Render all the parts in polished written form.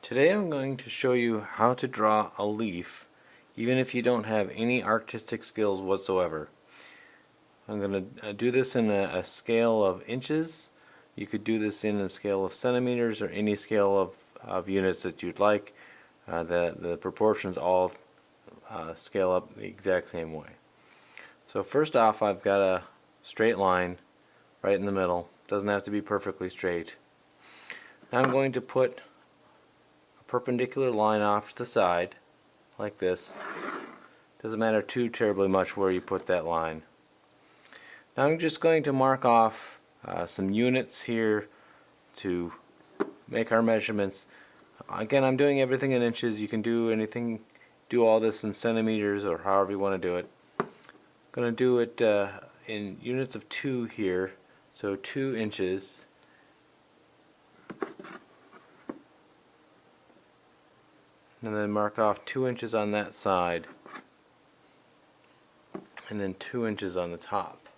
Today I'm going to show you how to draw a leaf even if you don't have any artistic skills whatsoever. I'm going to do this in a scale of inches. You could do this in a scale of centimeters or any scale of units that you'd like. The proportions all scale up the exact same way. So first off, I've got a straight line right in the middle. Doesn't have to be perfectly straight. Now I'm going to put perpendicular line off to the side like this. Doesn't matter too terribly much where you put that line. Now I'm just going to mark off some units here to make our measurements. Again, I'm doing everything in inches. You can do all this in centimeters or however you want to do it. I'm going to do it in units of 2 here, so 2 inches. And then mark off 2 inches on that side, and then 2 inches on the top.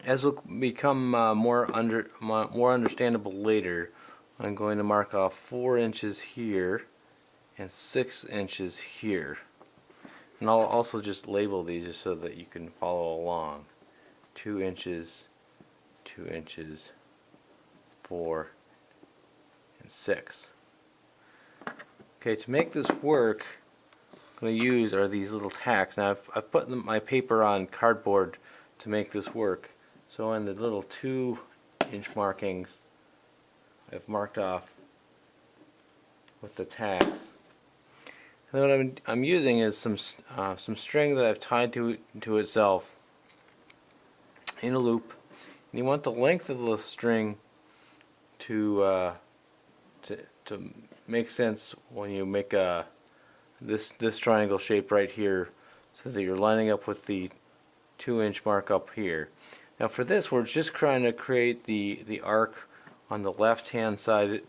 As will become more understandable later, I'm going to mark off 4 inches here and 6 inches here. And I'll also just label these just so that you can follow along. 2 inches, 2 inches, 4, and 6. Okay, to make this work, what I'm going to use are these little tacks. Now I've put my paper on cardboard to make this work. So in the little 2-inch markings, I've marked off with the tacks. And then what I'm using is some string that I've tied to itself in a loop. And you want the length of the string to make sense when you make this triangle shape right here, so that you're lining up with the 2-inch mark up here. Now for this, we're just trying to create the arc on the left hand side,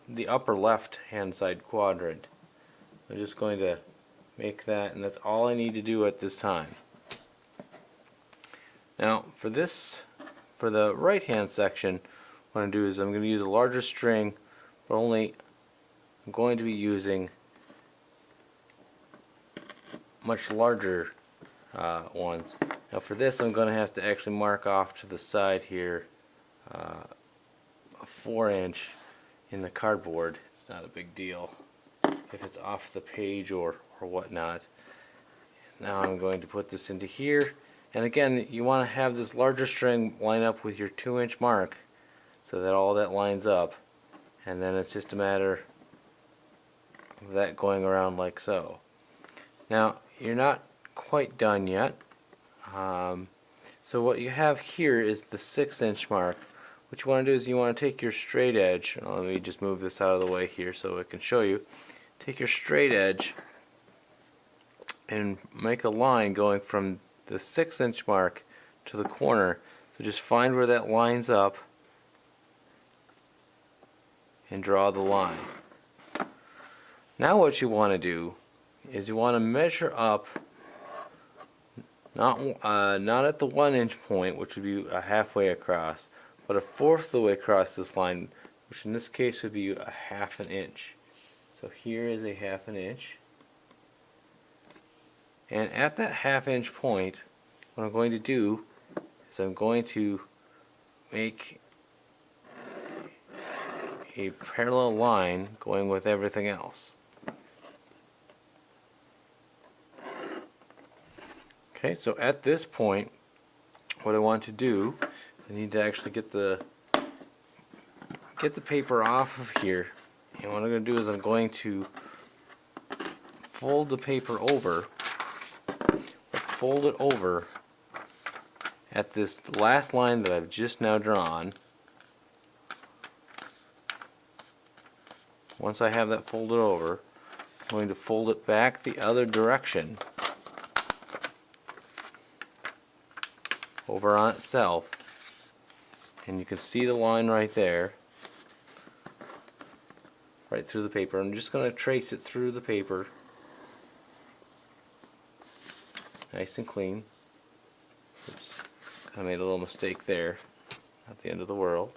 the upper left hand side quadrant. I'm just going to make that, and that's all I need to do at this time. Now for the right hand section, what I'm going to do is I'm going to use a larger string, but I'm going to be using much larger ones. Now for this, I'm going to have to actually mark off to the side here a 4-inch in the cardboard. It's not a big deal if it's off the page or whatnot. Now I'm going to put this into here, and again, you want to have this larger string line up with your 2-inch mark so that all that lines up, and then it's just a matter of that going around like so. Now you're not quite done yet. So what you have here is the 6-inch mark. What you want to do is you want to take your straight edge. Let me just move this out of the way here so I can show you. Take your straight edge and make a line going from the 6-inch mark to the corner. So just find where that lines up and draw the line. Now what you want to do is you want to measure up, not at the 1-inch point, which would be halfway across, but a fourth of the way across this line, which in this case would be a 1/2 inch. So here is a 1/2 inch, and at that 1/2 inch point, what I'm going to do is I'm going to make a parallel line going with everything else. Okay, so at this point, what I want to do is I need to actually get the paper off of here, and what I'm going to do is I'm going to fold the paper over, fold it over at this last line that I've just now drawn. Once I have that folded over, I'm going to fold it back the other direction over on itself, and you can see the line right there, right through the paper. I'm just going to trace it through the paper, nice and clean. Oops, I made a little mistake there. at the end of the world.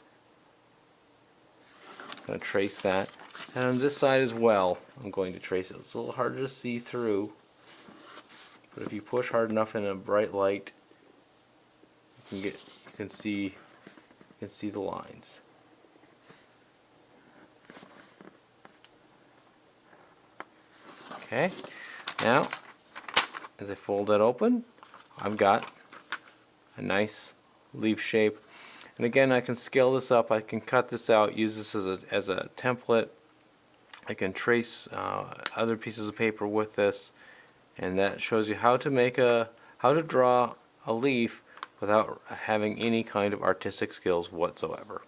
I'm going to trace that. And on this side as well, I'm going to trace it. It's a little harder to see through, but if you push hard enough in a bright light, you can see the lines. Okay, now as I fold that open, I've got a nice leaf shape. And again, I can scale this up. I can cut this out, use this as a template. I can trace other pieces of paper with this, and that shows you how to draw a leaf without having any kind of artistic skills whatsoever.